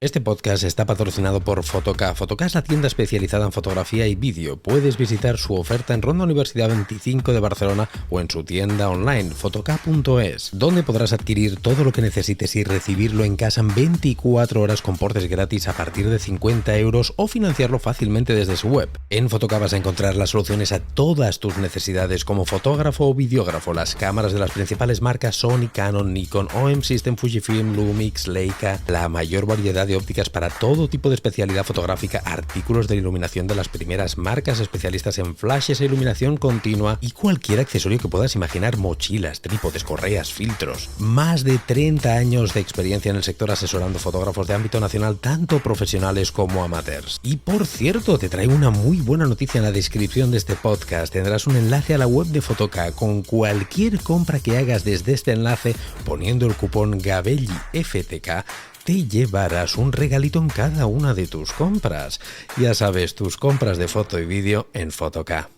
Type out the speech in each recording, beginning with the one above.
Este podcast está patrocinado por Fotoca. Fotoca es la tienda especializada en fotografía y vídeo. Puedes visitar su oferta en Ronda Universidad 25 de Barcelona o en su tienda online, fotoca.es, donde podrás adquirir todo lo que necesites y recibirlo en casa en 24 horas con portes gratis a partir de 50 euros o financiarlo fácilmente desde su web. En Fotoca vas a encontrar las soluciones a todas tus necesidades como fotógrafo o videógrafo. Las cámaras de las principales marcas Sony, Canon, Nikon, OM System, Fujifilm, Lumix, Leica, la mayor variedad de ópticas para todo tipo de especialidad fotográfica, artículos de iluminación de las primeras marcas especialistas en flashes e iluminación continua y cualquier accesorio que puedas imaginar, mochilas, trípodes, correas, filtros. Más de 30 años de experiencia en el sector asesorando fotógrafos de ámbito nacional, tanto profesionales como amateurs. Y por cierto, te traigo una muy buena noticia en la descripción de este podcast. Tendrás un enlace a la web de Fotoca. Con cualquier compra que hagas desde este enlace, poniendo el cupón GABELLIFTK, te llevarás un regalito en cada una de tus compras. Ya sabes, tus compras de foto y vídeo en Fotoca.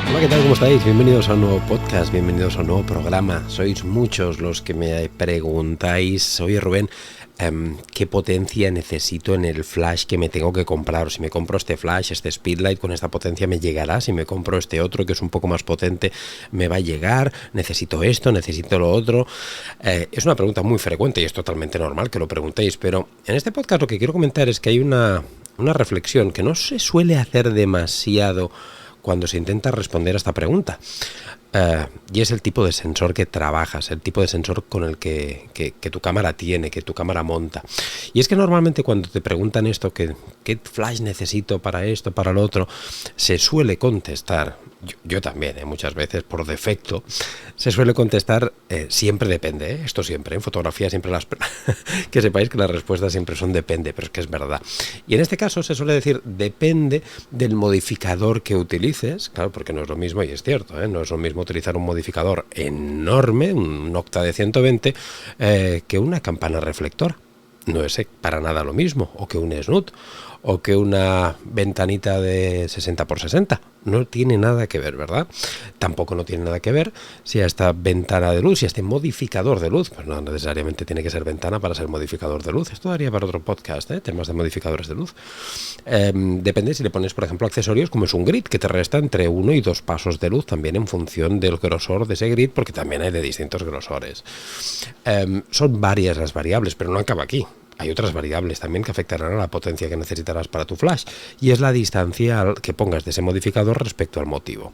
Hola, ¿qué tal? ¿Cómo estáis? Bienvenidos a un nuevo podcast, bienvenidos a un nuevo programa. Sois muchos los que me preguntáis, oye Rubén, ¿qué potencia necesito en el flash que me tengo que comprar? O si me compro este flash, este speedlight con esta potencia me llegará, si me compro este otro que es un poco más potente me va a llegar, necesito esto, necesito lo otro. Es una pregunta muy frecuente y es totalmente normal que lo preguntéis, pero en este podcast lo que quiero comentar es que hay una reflexión que no se suele hacer demasiado cuando se intenta responder a esta pregunta. Y es el tipo de sensor que trabajas, el tipo de sensor con el que tu cámara tiene, que tu cámara monta. Y es que normalmente cuando te preguntan esto, ¿qué flash necesito para esto, para lo otro? Se suele contestar, yo también, muchas veces por defecto, se suele contestar siempre depende, esto siempre, en fotografía siempre que sepáis que las respuestas siempre son depende, pero es que es verdad. Y en este caso se suele decir depende del modificador que utilices, claro, porque no es lo mismo, y es cierto, no es lo mismo utilizar un modificador enorme, un octa de 120, que una campana reflectora. No es para nada lo mismo, o que un snoot, o que una ventanita de 60 por 60. No tiene nada que ver, ¿verdad? Tampoco no tiene nada que ver si a esta ventana de luz, si a este modificador de luz, pues no necesariamente tiene que ser ventana para ser modificador de luz. Esto daría para otro podcast, temas de modificadores de luz. Depende si le pones, por ejemplo, accesorios como es un grid, que te resta entre 1 y 2 pasos de luz, también en función del grosor de ese grid, porque también hay de distintos grosores. Son varias las variables, pero no acaba aquí. Hay otras variables también que afectarán a la potencia que necesitarás para tu flash, y es la distancia que pongas de ese modificador respecto al motivo.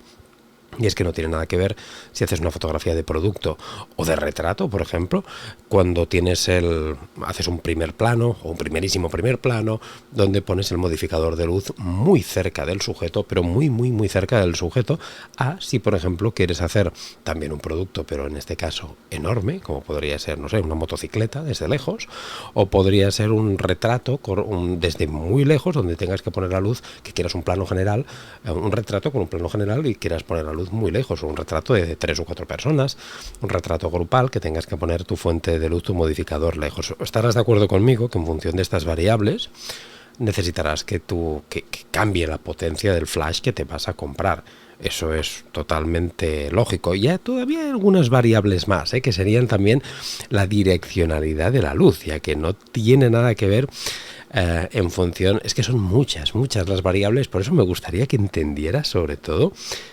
Y es que no tiene nada que ver si haces una fotografía de producto o de retrato, por ejemplo, cuando haces un primer plano o un primerísimo primer plano donde pones el modificador de luz muy cerca del sujeto, pero muy muy muy cerca del sujeto, a si por ejemplo quieres hacer también un producto, pero en este caso enorme, como podría ser, no sé, una motocicleta desde lejos, o podría ser un retrato desde muy lejos donde tengas que poner la luz, que quieras un plano general, un retrato con un plano general y quieras poner la luz muy lejos, un retrato de 3 o 4 personas, un retrato grupal que tengas que poner tu fuente de luz, tu modificador lejos. Estarás de acuerdo conmigo que en función de estas variables necesitarás que cambie la potencia del flash que te vas a comprar. Eso es totalmente lógico. Ya todavía hay algunas variables más, que serían también la direccionalidad de la luz, ya que no tiene nada que ver en función, es que son muchas las variables. Por eso me gustaría que entendieras sobre todo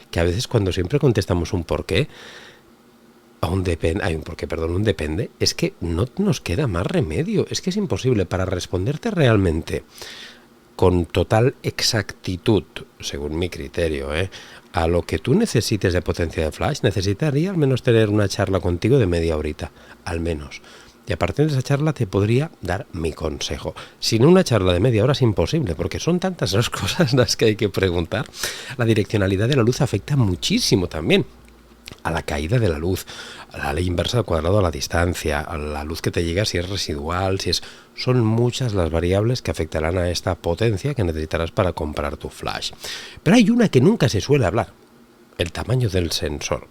que a veces cuando siempre contestamos un porqué, un depende, es que no nos queda más remedio, es que es imposible. Para responderte realmente con total exactitud, según mi criterio, a lo que tú necesites de potencia de flash, necesitaría al menos tener una charla contigo de media horita, al menos. Y a partir de esa charla te podría dar mi consejo. Sin una charla de media hora es imposible, porque son tantas las cosas las que hay que preguntar. La direccionalidad de la luz afecta muchísimo también a la caída de la luz, a la ley inversa al cuadrado a la distancia, a la luz que te llega, si es residual, son muchas las variables que afectarán a esta potencia que necesitarás para comprar tu flash. Pero hay una que nunca se suele hablar. el tamaño del sensor.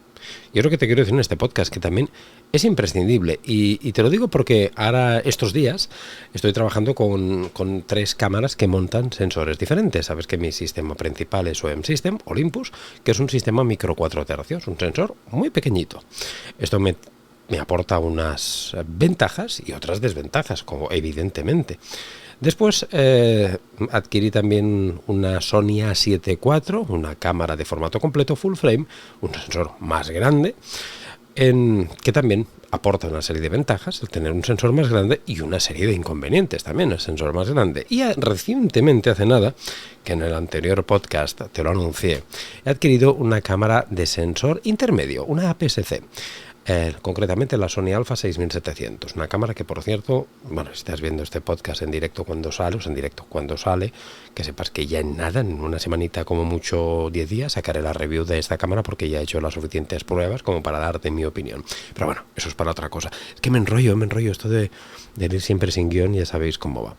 Y es lo que te quiero decir en este podcast, que también es imprescindible. Y te lo digo porque ahora, estos días, estoy trabajando con 3 cámaras que montan sensores diferentes. Sabes que mi sistema principal es OEM System, Olympus, que es un sistema micro 4 tercios, un sensor muy pequeñito. Esto me aporta unas ventajas y otras desventajas, como evidentemente. Después adquirí también una Sony A7 IV, una cámara de formato completo full frame, un sensor más grande, que también aporta una serie de ventajas el tener un sensor más grande y una serie de inconvenientes también el sensor más grande. Y recientemente, hace nada, que en el anterior podcast te lo anuncié, he adquirido una cámara de sensor intermedio, una APS-C. Concretamente la Sony Alpha 6700, una cámara que, por cierto, bueno, si estás viendo este podcast en directo cuando sale, que sepas que ya en nada, en una semanita como mucho 10 días, sacaré la review de esta cámara porque ya he hecho las suficientes pruebas como para darte mi opinión. Pero bueno, eso es para otra cosa. Es que me enrollo esto de ir siempre sin guión, ya sabéis cómo va.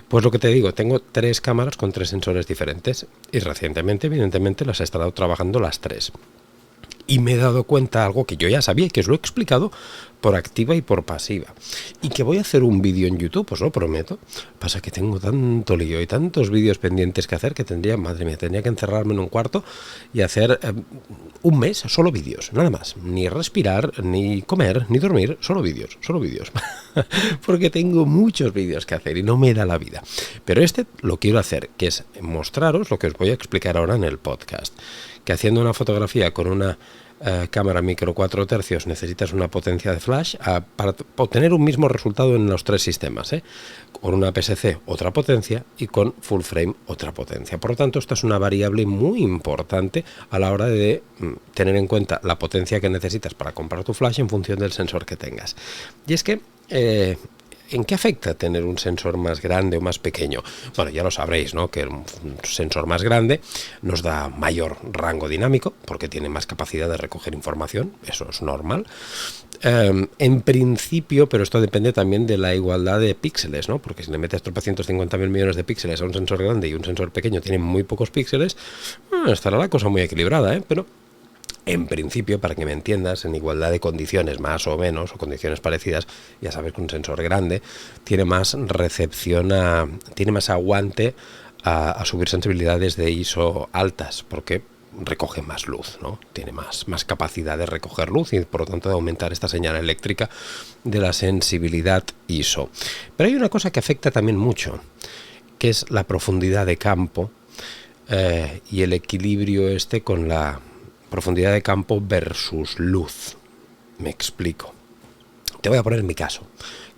Pues lo que te digo, tengo 3 cámaras con 3 sensores diferentes y recientemente, evidentemente, las he estado trabajando las 3. Y me he dado cuenta de algo que yo ya sabía y que os lo he explicado por activa y por pasiva. Y que voy a hacer un vídeo en YouTube, os lo prometo. Pasa que tengo tanto lío y tantos vídeos pendientes que hacer que tendría que encerrarme en un cuarto y hacer un mes solo vídeos, nada más. Ni respirar, ni comer, ni dormir, solo vídeos. Porque tengo muchos vídeos que hacer y no me da la vida. Pero este lo quiero hacer, que es mostraros lo que os voy a explicar ahora en el podcast. Que haciendo una fotografía con una cámara micro 4 tercios necesitas una potencia de flash para obtener un mismo resultado en los 3 sistemas. Con una APS-C otra potencia y con full frame otra potencia. Por lo tanto, esta es una variable muy importante a la hora de tener en cuenta la potencia que necesitas para comprar tu flash en función del sensor que tengas. Y es que ¿en qué afecta tener un sensor más grande o más pequeño? Bueno, ya lo sabréis, ¿no? Que un sensor más grande nos da mayor rango dinámico porque tiene más capacidad de recoger información, eso es normal. En principio, pero esto depende también de la igualdad de píxeles, ¿no? Porque si le metes 350.000 millones de píxeles a un sensor grande y un sensor pequeño tiene muy pocos píxeles, estará la cosa muy equilibrada, pero en principio, para que me entiendas, en igualdad de condiciones más o menos, o condiciones parecidas, ya sabes que un sensor grande tiene más recepción, tiene más aguante a subir sensibilidades de ISO altas, porque recoge más luz, ¿no? Tiene más capacidad de recoger luz y por lo tanto de aumentar esta señal eléctrica de la sensibilidad ISO. Pero hay una cosa que afecta también mucho, que es la profundidad de campo y el equilibrio con la profundidad de campo versus luz. Me explico. Te voy a poner mi caso,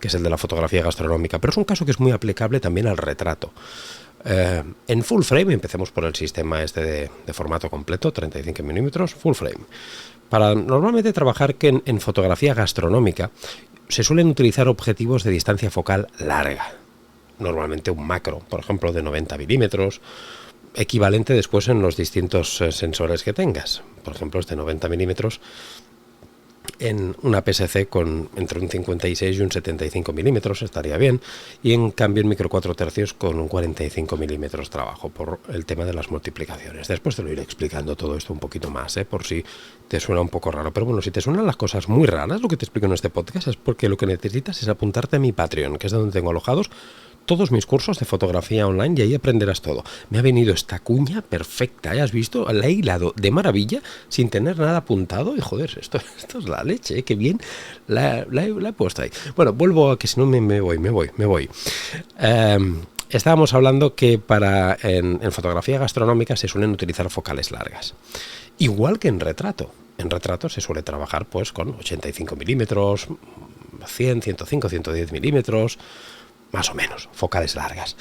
que es el de la fotografía gastronómica, pero es un caso que es muy aplicable también al retrato. En full frame, empecemos por el sistema de formato completo, 35 milímetros, full frame. Para normalmente trabajar en fotografía gastronómica, se suelen utilizar objetivos de distancia focal larga. Normalmente un macro, por ejemplo, de 90 milímetros, equivalente después en los distintos sensores que tengas. Por ejemplo, este 90 milímetros en una APS-C con entre un 56 y un 75 milímetros estaría bien, y en cambio en micro 4 tercios con un 45 milímetros trabajo por el tema de las multiplicaciones. Después te lo iré explicando todo esto un poquito más, por si te suena un poco raro, pero bueno, si te suenan las cosas muy raras, lo que te explico en este podcast es porque lo que necesitas es apuntarte a mi Patreon, que es donde tengo alojados todos mis cursos de fotografía online y ahí aprenderás todo. Me ha venido esta cuña perfecta, ¿has visto? La he hilado de maravilla sin tener nada apuntado y joder, esto es la leche, qué bien la he puesto ahí. Bueno, vuelvo a que si no me voy. Estábamos hablando que en fotografía gastronómica se suelen utilizar focales largas, igual que en retrato. En retrato se suele trabajar pues con 85 milímetros, 100, 105, 110 milímetros, más o menos, focales largas.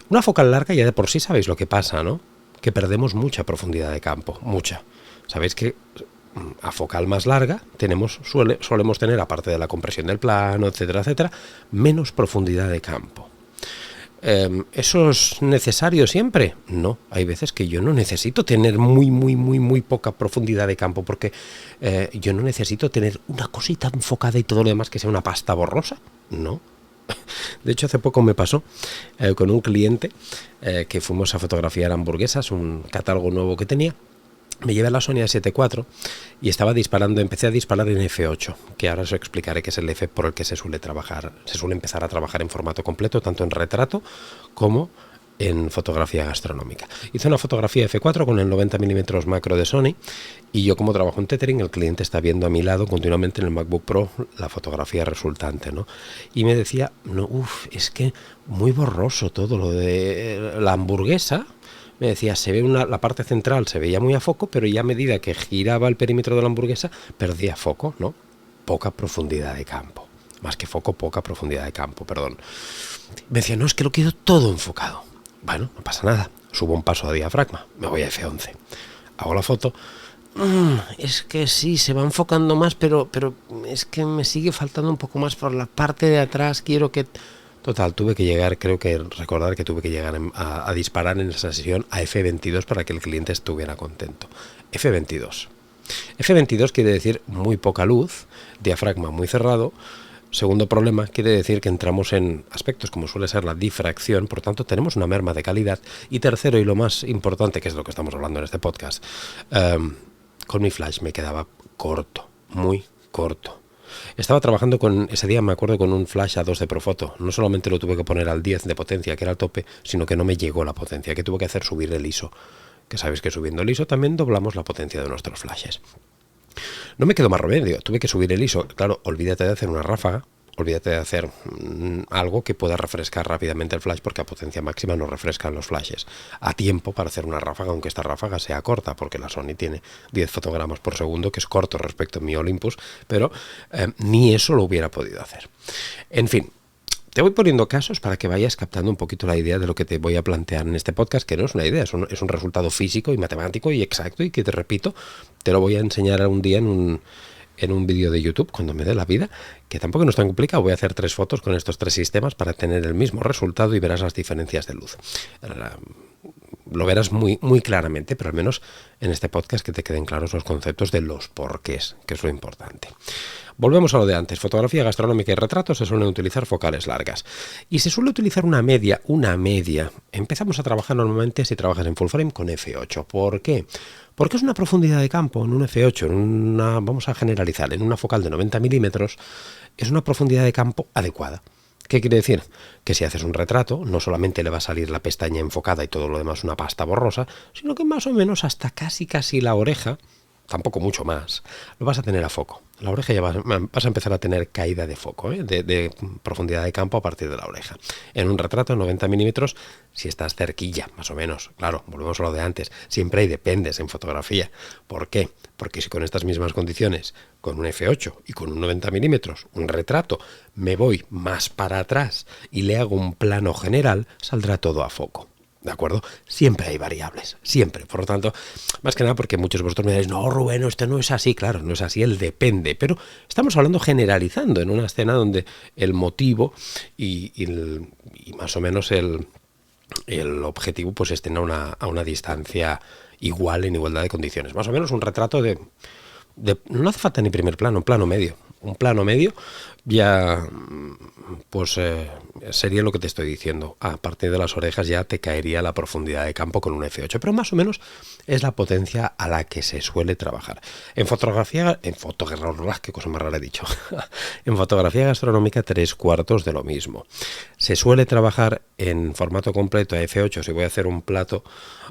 Una focal larga ya de por sí sabéis lo que pasa, ¿no? Que perdemos mucha profundidad de campo, mucha. Sabéis que a focal más larga solemos tener, aparte de la compresión del plano, etcétera, etcétera, menos profundidad de campo. ¿Eso es necesario siempre? No, hay veces que yo no necesito tener muy poca profundidad de campo, porque yo no necesito tener una cosita enfocada y todo lo demás que sea una pasta borrosa, no. De hecho, hace poco me pasó con un cliente que fuimos a fotografiar hamburguesas, un catálogo nuevo que tenía, me llevé la Sony A7 IV y empecé a disparar en f8, que ahora os explicaré que es el F por el que se suele empezar a trabajar en formato completo, tanto en retrato como en fotografía gastronómica. Hice una fotografía f4 con el 90 mm macro de Sony y yo, como trabajo en tethering, el cliente está viendo a mi lado continuamente en el MacBook Pro la fotografía resultante, ¿no? Y me decía, no, es que muy borroso todo lo de la hamburguesa. Me decía, la parte central se veía muy a foco, pero ya a medida que giraba el perímetro de la hamburguesa, perdía foco, ¿no? Poca profundidad de campo. Más que foco, poca profundidad de campo, perdón. Me decía, no, es que lo quiero todo enfocado. Bueno, no pasa nada. Subo un paso a diafragma, me voy a F11. Hago la foto. Es que sí, se va enfocando más, pero es que me sigue faltando un poco más por la parte de atrás. Quiero que... Total, tuve que llegar a disparar en esa sesión a F22 para que el cliente estuviera contento. F22. F22 quiere decir muy poca luz, diafragma muy cerrado. Segundo problema, quiere decir que entramos en aspectos como suele ser la difracción, por tanto tenemos una merma de calidad. Y tercero, y lo más importante, que es lo que estamos hablando en este podcast, con mi flash me quedaba corto, muy corto. Estaba trabajando ese día me acuerdo, con un flash A2 de Profoto. No solamente lo tuve que poner al 10 de potencia, que era el tope, sino que no me llegó la potencia, que tuve que hacer subir el ISO. Que sabéis que subiendo el ISO también doblamos la potencia de nuestros flashes. No me quedó más remedio, tuve que subir el ISO. Claro, olvídate de hacer una ráfaga, olvídate de hacer algo que pueda refrescar rápidamente el flash, porque a potencia máxima no refrescan los flashes a tiempo para hacer una ráfaga, aunque esta ráfaga sea corta, porque la Sony tiene 10 fotogramas por segundo, que es corto respecto a mi Olympus, pero ni eso lo hubiera podido hacer. En fin, te voy poniendo casos para que vayas captando un poquito la idea de lo que te voy a plantear en este podcast, que no es una idea, es un resultado físico y matemático y exacto, y que, te repito, te lo voy a enseñar algún día en un vídeo de YouTube, cuando me dé la vida, que tampoco no es tan complicado. Voy a hacer 3 fotos con estos 3 sistemas para tener el mismo resultado y verás las diferencias de luz. Lo verás muy, muy claramente, pero al menos en este podcast que te queden claros los conceptos de los porqués, que es lo importante. Volvemos a lo de antes. Fotografía gastronómica y retrato se suelen utilizar focales largas. Y se suele utilizar una media. Empezamos a trabajar normalmente, si trabajas en full frame, con f8. ¿Por qué? Porque es una profundidad de campo en un f8, vamos a generalizar, en una focal de 90 milímetros, es una profundidad de campo adecuada. ¿Qué quiere decir? Que si haces un retrato, no solamente le va a salir la pestaña enfocada y todo lo demás una pasta borrosa, sino que más o menos hasta casi la oreja, tampoco mucho más, lo vas a tener a foco. La oreja ya vas a empezar a tener caída de foco, de profundidad de campo a partir de la oreja. En un retrato 90 milímetros, si estás cerquilla, más o menos. Claro, volvemos a lo de antes. Siempre hay dependes en fotografía. ¿Por qué? Porque si con estas mismas condiciones, con un f8 y con un 90 milímetros, un retrato, me voy más para atrás y le hago un plano general, saldrá todo a foco. ¿De acuerdo? Siempre hay variables, siempre. Por lo tanto, más que nada porque muchos de vosotros me diréis, no, Rubén, esto no es así. Claro, no es así, el depende. Pero estamos hablando generalizando en una escena donde el motivo y más o menos el objetivo pues estén a una distancia igual, en igualdad de condiciones. Más o menos un retrato no hace falta ni primer plano, un plano medio. Un plano medio ya pues sería lo que te estoy diciendo. A partir de las orejas ya te caería la profundidad de campo con un f8, pero más o menos es la potencia a la que se suele trabajar. Qué cosa más rara he dicho. En fotografía gastronómica 3/4 de lo mismo. Se suele trabajar en formato completo a f8 si voy a hacer un plato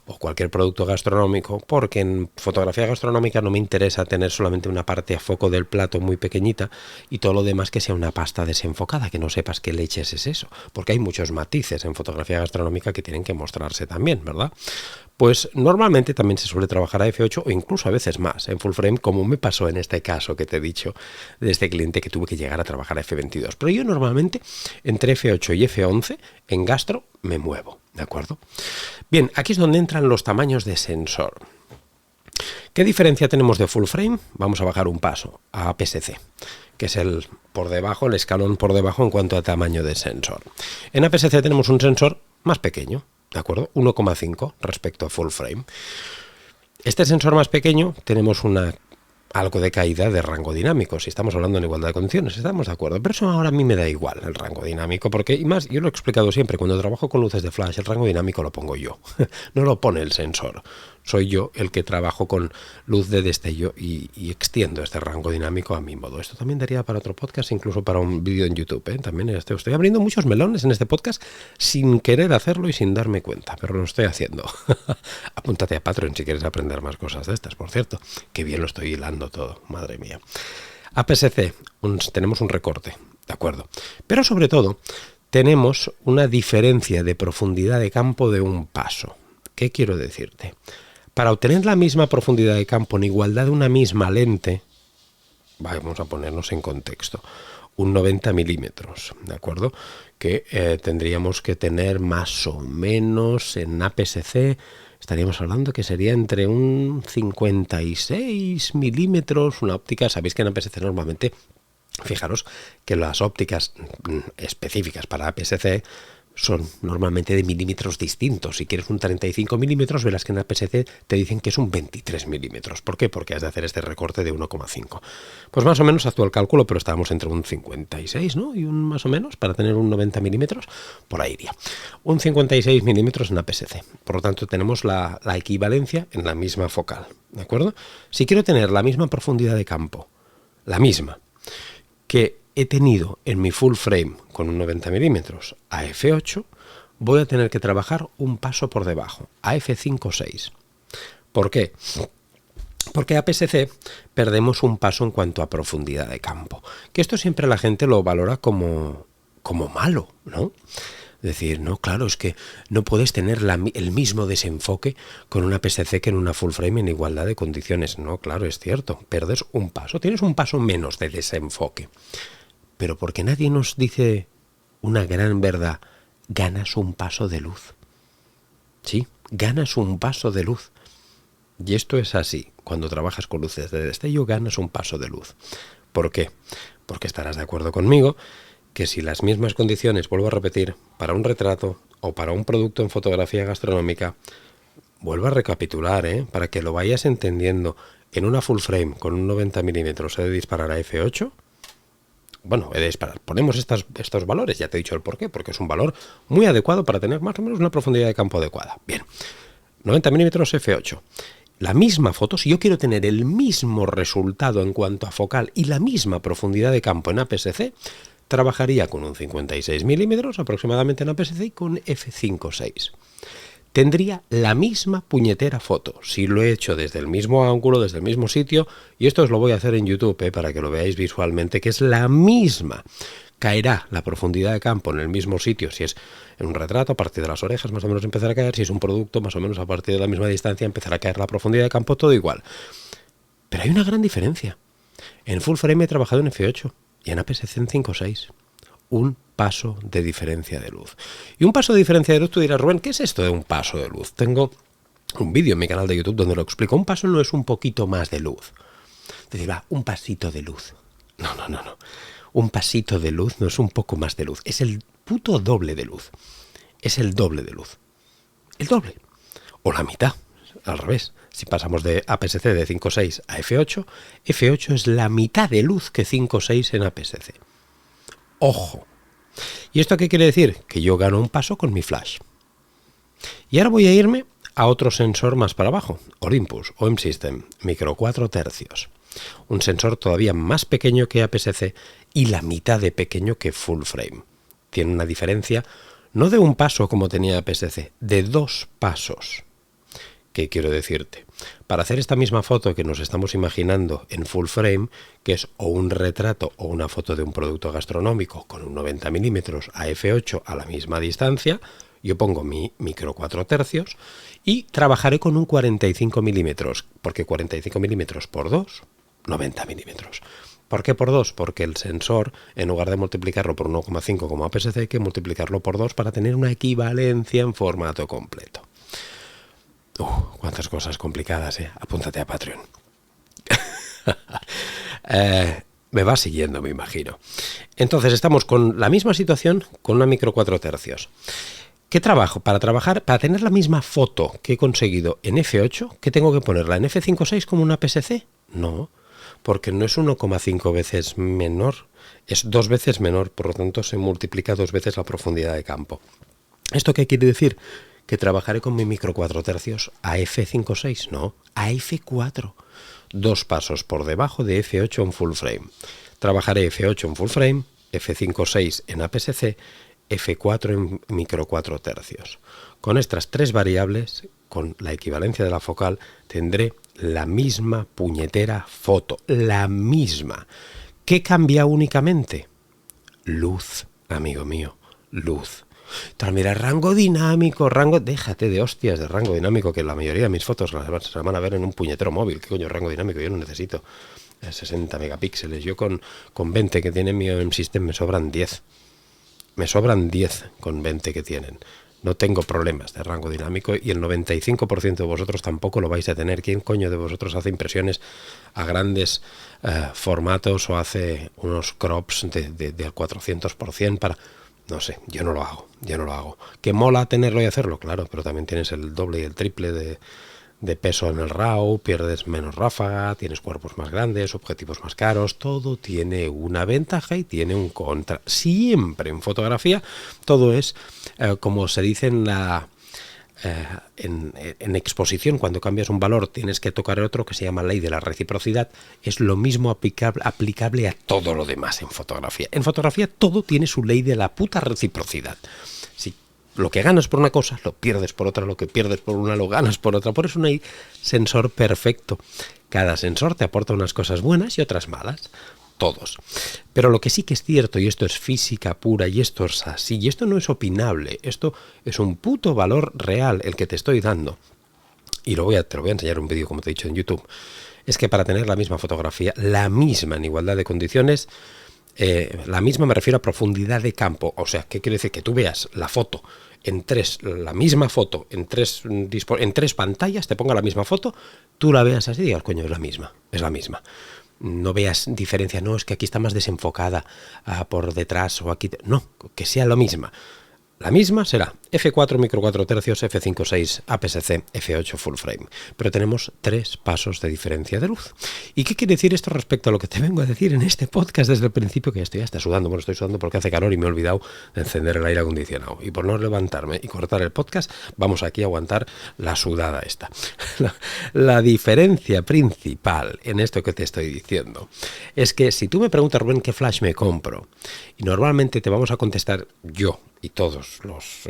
o cualquier producto gastronómico, porque en fotografía gastronómica no me interesa tener solamente una parte a foco del plato muy pequeñita y todo lo demás que sea una pasta desenfocada, que no sepas qué leches es eso, porque hay muchos matices en fotografía gastronómica que tienen que mostrarse también, ¿verdad? Pues normalmente también se suele trabajar a f8 o incluso a veces más en full frame, como me pasó en este caso que te he dicho de este cliente que tuve que llegar a trabajar a f22. Pero yo normalmente entre f8 y f11 en gastro me muevo, ¿de acuerdo? Bien, aquí es donde entran los tamaños de sensor. ¿Qué diferencia tenemos de full frame? Vamos a bajar un paso a APS-C, que es el escalón por debajo en cuanto a tamaño de sensor. En APS-C tenemos un sensor más pequeño, ¿de acuerdo? 1,5 respecto a full frame. Este sensor más pequeño tenemos algo de caída de rango dinámico. Si estamos hablando en igualdad de condiciones, estamos de acuerdo. Pero eso ahora a mí me da igual, el rango dinámico, porque, y más, yo lo he explicado siempre, cuando trabajo con luces de flash, el rango dinámico lo pongo yo. No lo pone el sensor. soy yo el que trabajo con luz de destello y extiendo este rango dinámico a mi modo. Esto también daría para otro podcast, incluso para un vídeo en YouTube, ¿eh? También estoy abriendo muchos melones en este podcast sin querer hacerlo y sin darme cuenta, pero lo estoy haciendo. Apúntate a Patreon si quieres aprender más cosas de estas, por cierto. Qué bien lo estoy hilando todo, madre mía. APS-C, tenemos un recorte, de acuerdo. Pero sobre todo, tenemos una diferencia de profundidad de campo de un paso. ¿Qué quiero decirte? Para obtener la misma profundidad de campo en igualdad de una misma lente, vamos a ponernos en contexto, un 90 milímetros, ¿de acuerdo? Que tendríamos que tener más o menos en APS-C, estaríamos hablando que sería entre un 56 milímetros, una óptica, sabéis que en APS-C normalmente, fijaros que las ópticas específicas para APS-C son normalmente de milímetros distintos. Si quieres un 35 milímetros, verás que en APS-C te dicen que es un 23 milímetros. ¿Por qué? Porque has de hacer este recorte de 1,5. Pues más o menos haz tú el cálculo, pero estábamos entre un 56, ¿no? Y un más o menos, para tener un 90 milímetros, por ahí iría. Un 56 milímetros en APS-C. Por lo tanto, tenemos la equivalencia en la misma focal, ¿de acuerdo? Si quiero tener la misma profundidad de campo, la misma, que he tenido en mi full frame con un 90 milímetros a f8, voy a tener que trabajar un paso por debajo, a f5.6. ¿Por qué? Porque a APS-C perdemos un paso en cuanto a profundidad de campo. Que esto siempre la gente lo valora como malo, ¿no? Decir, no, claro, es que no puedes tener el mismo desenfoque con una APS-C que en una full frame en igualdad de condiciones. No, claro, es cierto, pierdes un paso, tienes un paso menos de desenfoque. Pero porque nadie nos dice una gran verdad, ganas un paso de luz. Sí, ganas un paso de luz. Y esto es así, cuando trabajas con luces de destello ganas un paso de luz. ¿Por qué? Porque estarás de acuerdo conmigo que si las mismas condiciones, vuelvo a repetir, para un retrato o para un producto en fotografía gastronómica, vuelvo a recapitular, para que lo vayas entendiendo, en una full frame con un 90 milímetros he de disparar a f8, bueno, he de disparar. Ponemos estos valores, ya te he dicho el por qué, porque es un valor muy adecuado para tener más o menos una profundidad de campo adecuada. Bien, 90 milímetros f8. La misma foto, si yo quiero tener el mismo resultado en cuanto a focal y la misma profundidad de campo en APS-C, trabajaría con un 56 milímetros aproximadamente en APS-C y con f5.6. Tendría la misma puñetera foto, si lo he hecho desde el mismo ángulo, desde el mismo sitio, y esto os lo voy a hacer en YouTube, para que lo veáis visualmente, que es la misma. Caerá la profundidad de campo en el mismo sitio, si es en un retrato, a partir de las orejas más o menos empezará a caer, si es un producto, más o menos a partir de la misma distancia empezará a caer la profundidad de campo, todo igual. Pero hay una gran diferencia. En full frame he trabajado en f8 y en APS-C en 5.6. Un paso de diferencia de luz. Y un paso de diferencia de luz, tú dirás, Rubén, ¿qué es esto de un paso de luz? Tengo un vídeo en mi canal de YouTube donde lo explico. Un paso no es un poquito más de luz. Te dirá, un pasito de luz. No. Un pasito de luz no es un poco más de luz. Es el puto doble de luz. Es el doble de luz. El doble. O la mitad. Al revés. Si pasamos de APS-C de 5.6 a f8, f8 es la mitad de luz que 5.6 en APS-C. ¡Ojo! ¿Y esto qué quiere decir? Que yo gano un paso con mi flash. Y ahora voy a irme a otro sensor más para abajo, Olympus OM System, micro 4 tercios. Un sensor todavía más pequeño que APS-C y la mitad de pequeño que full frame. Tiene una diferencia no de un paso como tenía APS-C, de 2 pasos. ¿Qué quiero decirte? Para hacer esta misma foto que nos estamos imaginando en full frame, que es o un retrato o una foto de un producto gastronómico con un 90 milímetros a f8 a la misma distancia, yo pongo mi micro 4 tercios y trabajaré con un 45 milímetros, porque 45 milímetros por 2, 90 milímetros. ¿Por qué por 2? Porque el sensor, en lugar de multiplicarlo por 1,5 como APS-C, hay que multiplicarlo por 2 para tener una equivalencia en formato completo. Cuántas cosas complicadas, Apúntate a Patreon. Me va siguiendo, me imagino. Entonces estamos con la misma situación con una micro 4 tercios. ¿Qué trabajo? Para tener la misma foto que he conseguido en f8, ¿qué tengo que ponerla? ¿En f5.6 como una APS-C? No, porque no es 1,5 veces menor, es 2 veces menor, por lo tanto se multiplica 2 veces la profundidad de campo. ¿Esto qué quiere decir? que trabajaré con mi micro 4 tercios a f5.6, no, a f4. 2 pasos por debajo de f8 en full frame. Trabajaré f8 en full frame, f5.6 en APS-C, f4 en micro 4 tercios. Con estas 3 variables, con la equivalencia de la focal, tendré la misma puñetera foto, la misma. ¿Qué cambia únicamente? Luz, amigo mío, luz. Entonces, mira, rango dinámico, déjate de hostias de rango dinámico, que la mayoría de mis fotos se van a ver en un puñetero móvil. ¿Qué coño rango dinámico? Yo no necesito 60 megapíxeles. Yo con 20 que tiene mi OM System me sobran 10. Me sobran 10 con 20 que tienen. No tengo problemas de rango dinámico y el 95% de vosotros tampoco lo vais a tener. ¿Quién coño de vosotros hace impresiones a grandes formatos o hace unos crops del 400% para...? No sé, yo no lo hago. ¿Que mola tenerlo y hacerlo? Claro, pero también tienes el doble y el triple de peso en el RAW, pierdes menos ráfaga, tienes cuerpos más grandes, objetivos más caros, todo tiene una ventaja y tiene un contra. Siempre en fotografía todo es, como se dice en exposición, cuando cambias un valor tienes que tocar el otro, que se llama ley de la reciprocidad. Es lo mismo aplicable a todo lo demás en fotografía. En fotografía todo tiene su ley de la puta reciprocidad. Si lo que ganas por una cosa, lo pierdes por otra, lo que pierdes por una, lo ganas por otra. Por eso no hay sensor perfecto. Cada sensor te aporta unas cosas buenas y otras malas. Todos. Pero lo que sí que es cierto, y esto es física pura, y esto es así, y esto no es opinable, esto es un puto valor real el que te estoy dando. Y te lo voy a enseñar un vídeo, como te he dicho, en YouTube. Es que para tener la misma fotografía, la misma en igualdad de condiciones, la misma me refiero a profundidad de campo. O sea, ¿qué quiere decir? Que tú veas la foto la misma foto en tres pantallas, te ponga la misma foto, tú la veas así y digas, coño, es la misma. No veas diferencia, no, es que aquí está más desenfocada por detrás o aquí... No, que sea lo misma. La misma será f4 micro 4 tercios, f5.6 APS-C, f8 full frame. Pero tenemos 3 pasos de diferencia de luz. ¿Y qué quiere decir esto respecto a lo que te vengo a decir en este podcast desde el principio? Que estoy hasta sudando. Bueno, estoy sudando porque hace calor y me he olvidado de encender el aire acondicionado. Y por no levantarme y cortar el podcast, vamos aquí a aguantar la sudada esta. La diferencia principal en esto que te estoy diciendo es que si tú me preguntas, Rubén, ¿qué flash me compro? Y normalmente te vamos a contestar yo y todos los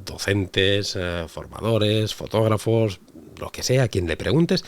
docentes, formadores, fotógrafos, lo que sea, a quien le preguntes,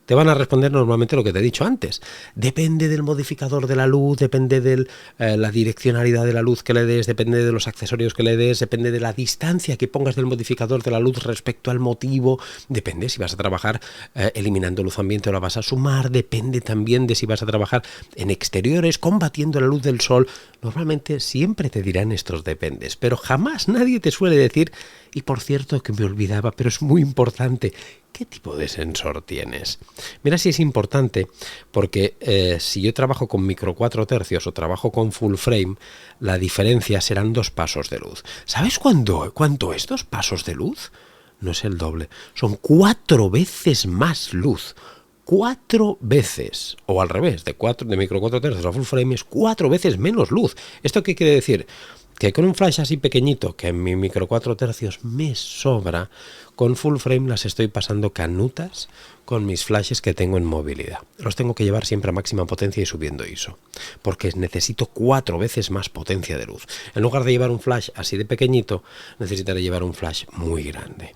te van a responder normalmente lo que te he dicho antes. Depende del modificador de la luz, depende de la direccionalidad de la luz que le des, depende de los accesorios que le des, depende de la distancia que pongas del modificador de la luz respecto al motivo, depende si vas a trabajar eliminando luz ambiente o la vas a sumar, depende también de si vas a trabajar en exteriores, combatiendo la luz del sol. Normalmente siempre te dirán estos dependes, pero jamás nadie te suele decir, y por cierto que me olvidaba, pero es muy importante, ¿qué tipo de sensor tienes? Mira si es importante, porque si yo trabajo con micro 4 tercios o trabajo con full frame, la diferencia serán 2 pasos de luz. ¿Sabes cuánto es 2 pasos de luz? No es el doble, son 4 veces más luz. 4 veces, o al revés, de micro 4 tercios a full frame es 4 veces menos luz. ¿Esto qué quiere decir? Que con un flash así pequeñito, que en mi micro 4 tercios me sobra, con full frame las estoy pasando canutas con mis flashes que tengo en movilidad. Los tengo que llevar siempre a máxima potencia y subiendo ISO, porque necesito 4 veces más potencia de luz. En lugar de llevar un flash así de pequeñito, necesitaré llevar un flash muy grande.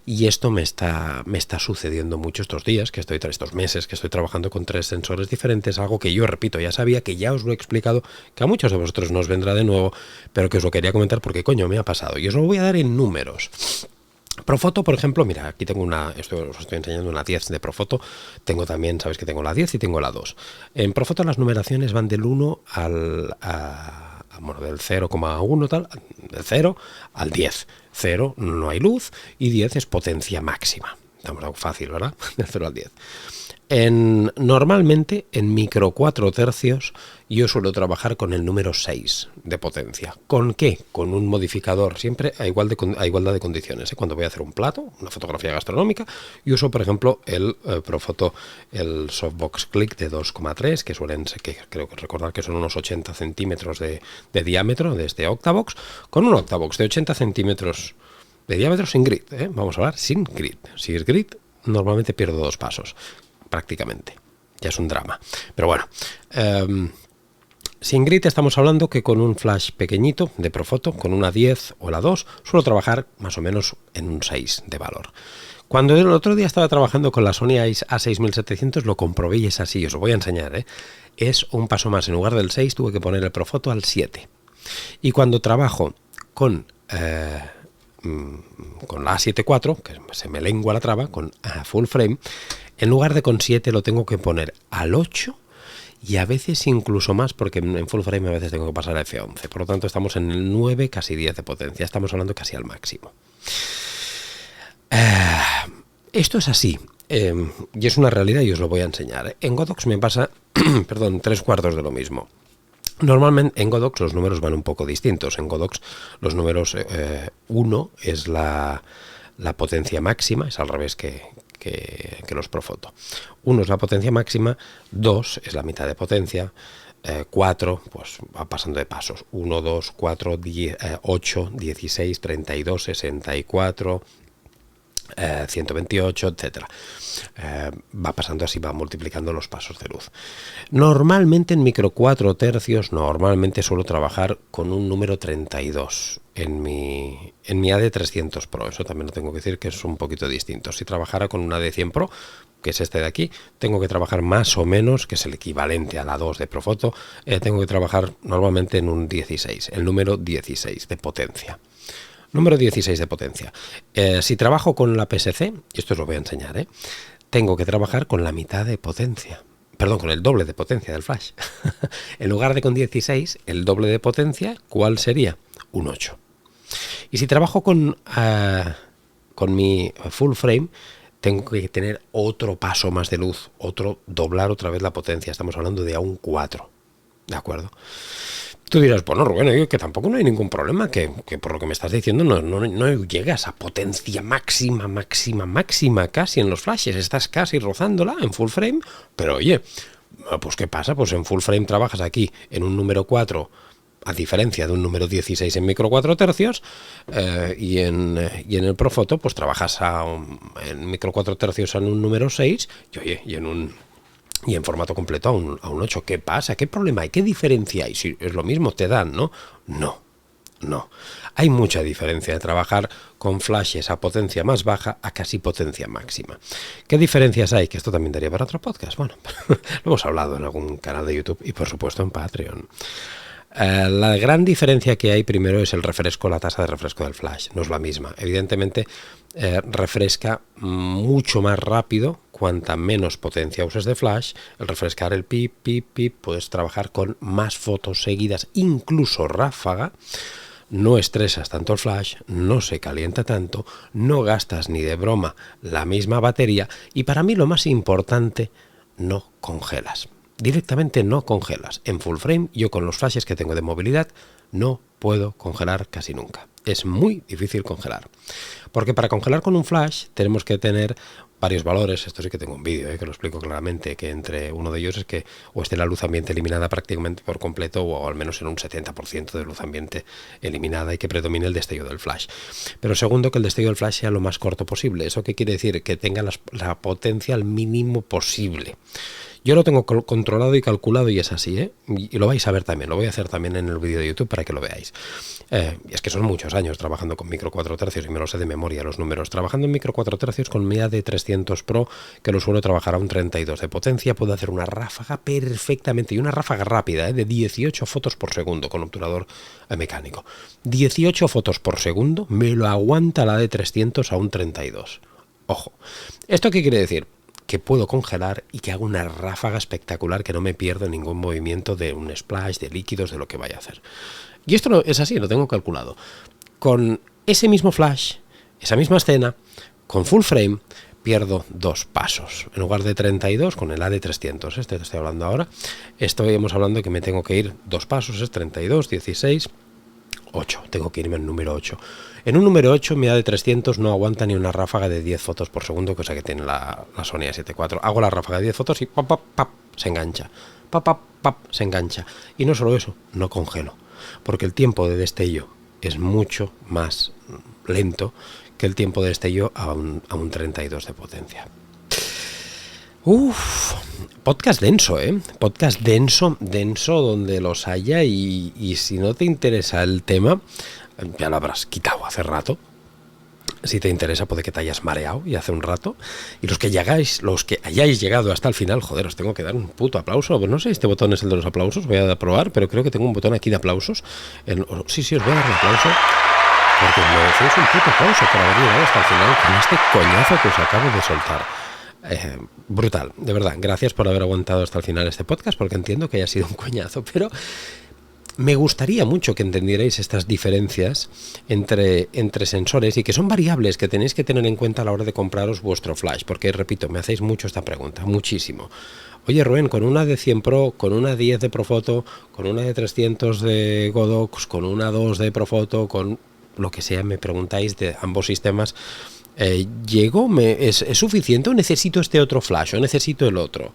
Y esto me está sucediendo mucho estos meses que estoy trabajando con 3 sensores diferentes, algo que yo, repito, ya sabía, que ya os lo he explicado, que a muchos de vosotros no os vendrá de nuevo, pero que os lo quería comentar porque coño me ha pasado. Y os lo voy a dar en números. Profoto, por ejemplo, mira, aquí tengo os estoy enseñando una 10 de Profoto, tengo también, sabéis que tengo la 10 y tengo la 2. En Profoto las numeraciones van del 1 del 0,1 tal, del 0 al 10. 0 no hay luz y 10 es potencia máxima. Estamos fácil, ¿verdad? Del 0 al 10. Normalmente en micro 4 tercios yo suelo trabajar con el número 6 de potencia. ¿Con qué? Con un modificador, siempre a igualdad de condiciones. Cuando voy a hacer un plato, una fotografía gastronómica, yo uso, por ejemplo, el Profoto, el Softbox Click de 2,3, que creo que recordar que son unos 80 centímetros de diámetro de este Octavox, con un Octavox de 80 centímetros de diámetro sin grid, vamos a hablar sin grid. Si es grid, normalmente pierdo 2 pasos, prácticamente. Ya es un drama. Pero bueno, sin grid estamos hablando que con un flash pequeñito de Profoto, con una 10 o la 2, suelo trabajar más o menos en un 6 de valor. Cuando el otro día estaba trabajando con la Sony A6700 lo comprobé y es así, os lo voy a enseñar. Es un paso más, en lugar del 6 tuve que poner el Profoto al 7. Y cuando trabajo con la A7 IV, que se me lengua la traba, con full frame, en lugar de con 7 lo tengo que poner al 8 y a veces incluso más, porque en full frame a veces tengo que pasar a F11. Por lo tanto estamos en el 9, casi 10 de potencia, estamos hablando casi al máximo. Esto es así, y es una realidad y os lo voy a enseñar. En Godox me pasa, perdón, 3/4 de lo mismo. Normalmente en Godox los números van un poco distintos. En Godox los números 1 es la potencia máxima, es al revés que los Profoto. 1 es la potencia máxima, 2 es la mitad de potencia, 4 pues va pasando de pasos, 1, 2, 4, 10, 8, 16, 32, 64... 128, etcétera. Va pasando así, va multiplicando los pasos de luz. Normalmente en micro 4 tercios, normalmente suelo trabajar con un número 32 en mi AD300 Pro. Eso también lo tengo que decir que es un poquito distinto. Si trabajara con un AD100 Pro, que es este de aquí, tengo que trabajar más o menos, que es el equivalente a la 2 de Profoto, tengo que trabajar normalmente en un 16, el número 16 de potencia. Número 16 de potencia. Si trabajo con la PSC, y esto os lo voy a enseñar, tengo que trabajar con la mitad de potencia. Perdón, con el doble de potencia del flash. En lugar de con 16, el doble de potencia, ¿cuál sería? Un 8. Y si trabajo con mi full frame, tengo que tener otro paso más de luz, doblar otra vez la potencia. Estamos hablando de a un 4. ¿De acuerdo? Tú dirás, bueno, Rubén, que tampoco no hay ningún problema, que por lo que me estás diciendo no llegas a potencia máxima casi en los flashes, estás casi rozándola en full frame, pero oye, pues ¿qué pasa? Pues en full frame trabajas aquí en un número 4, a diferencia de un número 16 en micro 4 tercios, y en el Profoto pues trabajas en micro 4 tercios en un número 6, y oye, y en formato completo a un 8. ¿Qué pasa? ¿Qué problema hay? ¿Qué diferencia hay? Si es lo mismo, te dan, ¿no? No. Hay mucha diferencia de trabajar con flashes a potencia más baja a casi potencia máxima. ¿Qué diferencias hay? Que esto también daría para otro podcast. Bueno, lo hemos hablado en algún canal de YouTube y por supuesto en Patreon. La gran diferencia que hay primero es el refresco, la tasa de refresco del flash. No es la misma. Evidentemente refresca mucho más rápido cuanta menos potencia uses de flash. El refrescar el pip, puedes trabajar con más fotos seguidas, incluso ráfaga. No estresas tanto el flash, no se calienta tanto, no gastas ni de broma la misma batería y para mí lo más importante, no congelas. Directamente no congelas. En full frame, yo con los flashes que tengo de movilidad no puedo congelar casi nunca. Es muy difícil congelar. Porque para congelar con un flash tenemos que tener varios valores. Esto sí que tengo un vídeo que lo explico claramente, que entre uno de ellos es que o esté la luz ambiente eliminada prácticamente por completo o al menos en un 70% de luz ambiente eliminada y que predomine el destello del flash. Pero segundo, que el destello del flash sea lo más corto posible. ¿Eso qué quiere decir? Que tenga la potencia al mínimo posible. Yo lo tengo controlado y calculado y es así, y lo vais a ver también, lo voy a hacer también en el vídeo de YouTube para que lo veáis. Y es que son muchos años trabajando con micro 4 tercios y me lo sé de memoria los números. Trabajando en micro 4 tercios con mi AD300 Pro, que lo suelo trabajar a un 32 de potencia, puedo hacer una ráfaga perfectamente, y una ráfaga rápida, de 18 fotos por segundo con obturador mecánico. 18 fotos por segundo me lo aguanta la AD300 a un 32. Ojo, ¿esto qué quiere decir? Que puedo congelar y que hago una ráfaga espectacular, que no me pierdo ningún movimiento de un splash, de líquidos, de lo que vaya a hacer. Y esto es así, lo tengo calculado. Con ese mismo flash, esa misma escena, con full frame, pierdo 2 pasos. En lugar de 32, con el AD300, te estoy hablando ahora, estamos hablando de que me tengo que ir 2 pasos, es 32, 16... 8, tengo que irme al número 8. En un número 8 mi AD300 no aguanta ni una ráfaga de 10 fotos por segundo, cosa que tiene la Sony A7 IV. Hago la ráfaga de 10 fotos y pap, se engancha. Pap, se engancha. Y no solo eso, no congelo, porque el tiempo de destello es mucho más lento que el tiempo de destello a un 32 de potencia. Podcast denso, podcast denso donde los haya, y si no te interesa el tema, ya lo habrás quitado hace rato. Si te interesa, puede que te hayas mareado y hace un rato. Y los que hayáis llegado hasta el final, joder, os tengo que dar un puto aplauso. Pues no sé, este botón es el de los aplausos, voy a probar, pero creo que tengo un botón aquí de aplausos. Sí, os voy a dar un aplauso, porque me decís un puto aplauso por haber llegado hasta el final con este coñazo que os acabo de soltar. Brutal, de verdad, gracias por haber aguantado hasta el final este podcast, porque entiendo que haya sido un coñazo, pero me gustaría mucho que entendierais estas diferencias entre sensores, y que son variables que tenéis que tener en cuenta a la hora de compraros vuestro flash, porque repito, me hacéis mucho esta pregunta, muchísimo. Oye Rubén, con una de 100 Pro, con una 10 de Profoto, con una de 300 de Godox, con una 2 de Profoto, con lo que sea, me preguntáis de ambos sistemas, ¿es suficiente o necesito este otro flash o necesito el otro?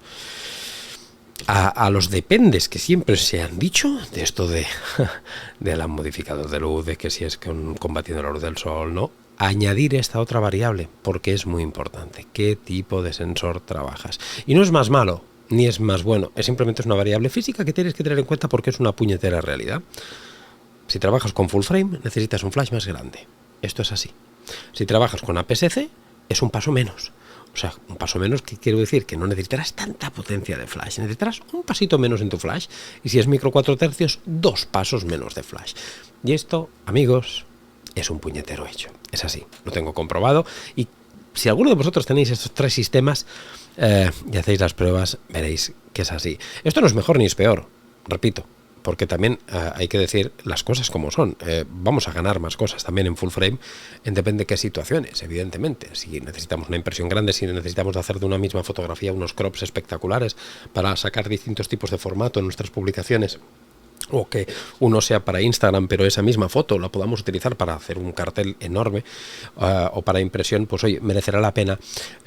A los dependes que siempre se han dicho de esto de la modificador de luz, de que si es combatiendo la luz del sol, ¿no? Añadir esta otra variable, porque es muy importante. ¿Qué tipo de sensor trabajas? Y no es más malo, ni es más bueno, simplemente es una variable física que tienes que tener en cuenta, porque es una puñetera realidad. Si trabajas con full frame, necesitas un flash más grande. Esto es así. Si trabajas con APS-C, es un paso menos. O sea, un paso menos, que quiero decir que no necesitarás tanta potencia de flash, necesitarás un pasito menos en tu flash, y si es micro 4 tercios, 2 pasos menos de flash. Y esto, amigos, es un puñetero hecho. Es así, lo tengo comprobado, y si alguno de vosotros tenéis estos 3 sistemas y hacéis las pruebas, veréis que es así. Esto no es mejor ni es peor, repito, porque también hay que decir las cosas como son. Vamos a ganar más cosas también en full frame, depende de qué situaciones, evidentemente. Si necesitamos una impresión grande, si necesitamos hacer de una misma fotografía unos crops espectaculares para sacar distintos tipos de formato en nuestras publicaciones, o que uno sea para Instagram, pero esa misma foto la podamos utilizar para hacer un cartel enorme, o para impresión, pues oye, merecerá la pena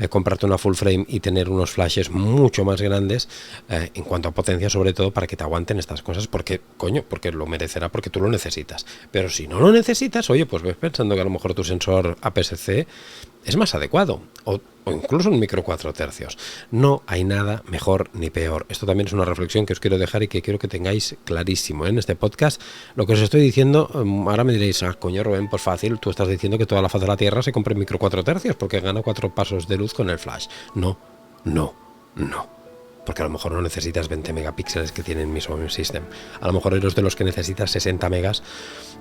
comprarte una full frame y tener unos flashes mucho más grandes, en cuanto a potencia, sobre todo para que te aguanten estas cosas, porque lo merecerá, porque tú lo necesitas. Pero si no lo necesitas, oye, pues ves pensando que a lo mejor tu sensor APS-C es más adecuado, o incluso un micro 4 tercios. No hay nada mejor ni peor. Esto también es una reflexión que os quiero dejar y que quiero que tengáis clarísimo en este podcast. Lo que os estoy diciendo, ahora me diréis, coño Rubén, pues fácil, tú estás diciendo que toda la faz de la Tierra se compre en micro 4 tercios porque gana 4 pasos de luz con el flash. No. Porque a lo mejor no necesitas 20 megapíxeles que tiene mi Home System. A lo mejor eres de los que necesitas 60 megas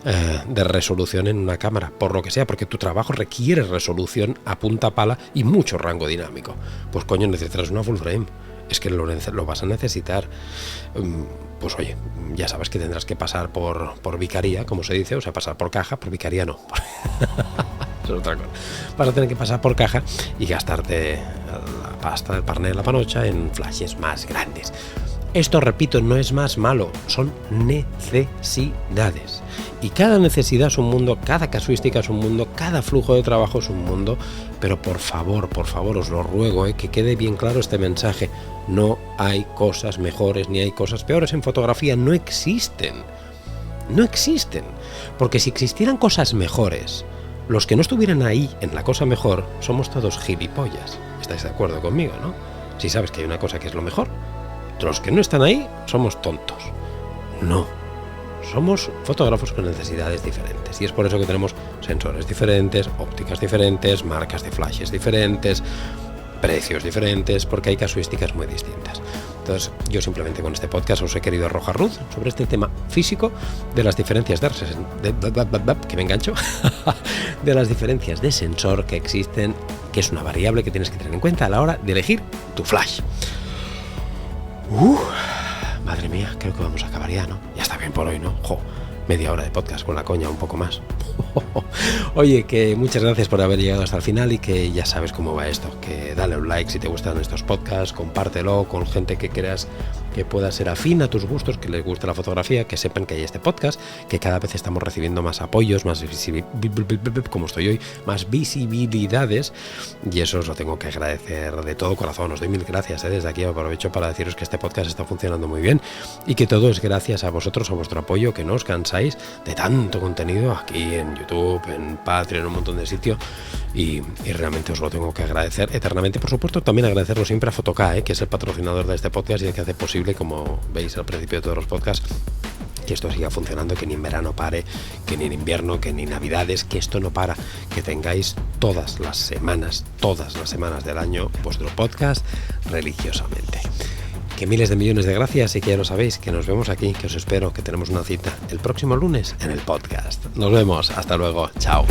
de resolución en una cámara, por lo que sea, porque tu trabajo requiere resolución a punta pala y mucho rango dinámico. Pues coño, necesitarás una full frame. Es que lo vas a necesitar. Pues oye, ya sabes que tendrás que pasar por vicaría, como se dice, o sea, pasar por caja, por vicaría no. Es otra cosa. Vas a tener que pasar por caja y gastarte la pasta, el parné, la panocha en flashes más grandes. Esto, repito, no es más malo, son necesidades. Y cada necesidad es un mundo, cada casuística es un mundo, cada flujo de trabajo es un mundo. Pero por favor, os lo ruego, que quede bien claro este mensaje. No hay cosas mejores ni hay cosas peores en fotografía, no existen. No existen. Porque si existieran cosas mejores, los que no estuvieran ahí en la cosa mejor somos todos gilipollas. ¿Estáis de acuerdo conmigo, no? Si sabes que hay una cosa que es lo mejor, los que no están ahí somos tontos. No. Somos fotógrafos con necesidades diferentes, y es por eso que tenemos sensores diferentes, ópticas diferentes, marcas de flashes diferentes, precios diferentes, porque hay casuísticas muy distintas. Entonces, yo simplemente con este podcast os he querido arrojar luz sobre este tema físico de las diferencias que me engancho, de las diferencias de sensor que existen, que es una variable que tienes que tener en cuenta a la hora de elegir tu flash. Madre mía, creo que vamos a acabar ya, ¿no? Ya está bien por hoy, ¿no? Media hora de podcast con la coña, un poco más. Oye, que muchas gracias por haber llegado hasta el final, y que ya sabes cómo va esto, que dale un like si te gustan estos podcasts, compártelo con gente que creas que pueda ser afín a tus gustos, que les guste la fotografía, que sepan que hay este podcast, que cada vez estamos recibiendo más apoyos, más como estoy hoy, más visibilidades, y eso os lo tengo que agradecer de todo corazón. Os doy mil gracias, desde aquí aprovecho para deciros que este podcast está funcionando muy bien y que todo es gracias a vosotros, a vuestro apoyo, que no os cansáis de tanto contenido aquí en YouTube, en Patreon, en un montón de sitios, y realmente os lo tengo que agradecer eternamente. Por supuesto, también agradecerlo siempre a Fotoca, que es el patrocinador de este podcast y el que hace posible, como veis al principio de todos los podcasts, que esto siga funcionando, que ni en verano pare, que ni en invierno, que ni en navidades, que esto no para, que tengáis todas las semanas del año vuestro podcast religiosamente. Que miles de millones de gracias y que ya lo sabéis, que nos vemos aquí, que os espero, que tenemos una cita el próximo lunes en el podcast. Nos vemos, hasta luego, chao.